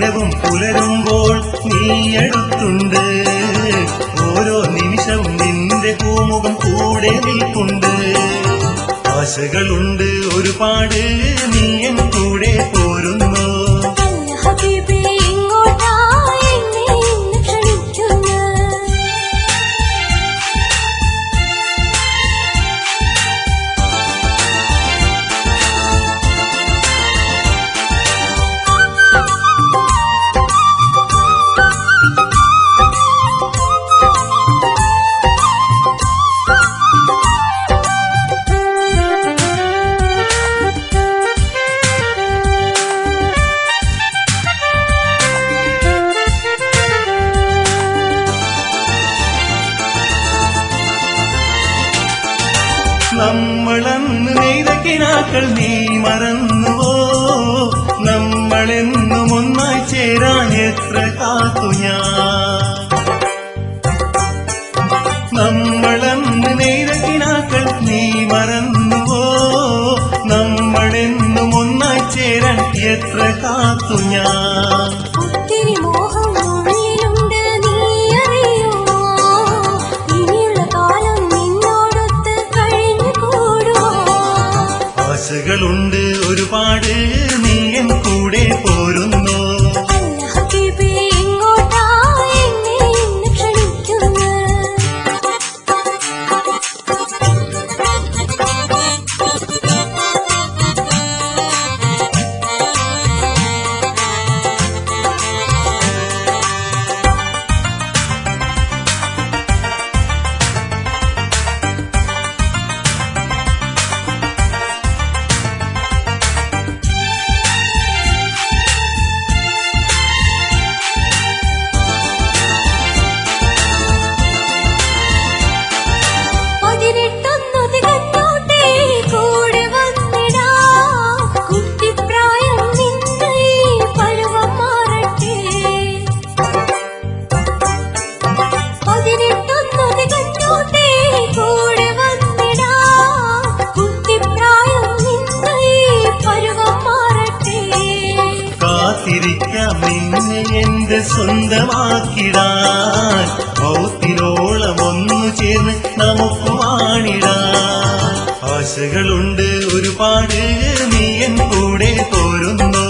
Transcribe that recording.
നേരവും പുലരുമ്പോൾ നീയടുത്തുണ്ട്. ഓരോ നിമിഷവും നിന്റെ പൂമുഖം കൂടെ നിൽപ്പുണ്ട്. ആശകളുണ്ട് ഒരുപാട്, നീ എൻ കൂടെ പോരുന്നു. നമ്മളന്ന് നെയ്ത കിനാക്കൾ നീ മറന്നുവോ? നമ്മളെന്നും ഒന്നായി ചേരാൻ എത്ര കാത്തു ഞാൻ. നമ്മളന്ന് നെയ്ത കിനാക്കൾ നീ മറന്നുവോ? നമ്മളെന്നും ഒന്നായി ചേരാൻ എത്ര കാത്തു ഞാൻ. ആശകളുണ്ട് ഒരുപാട്, നീ എൻ കൂടെ പോരുന്നു. നിന്നെ എന്റെ സ്വന്തമാക്കിടാൻ, ഭൗത്തിലോളം ഒന്നു ചേർന്ന് നമുക്ക് വാണിടാൻ. ആശകളുണ്ട് ഒരുപാട്, നീ എൻ കൂടെ പോരുന്നു.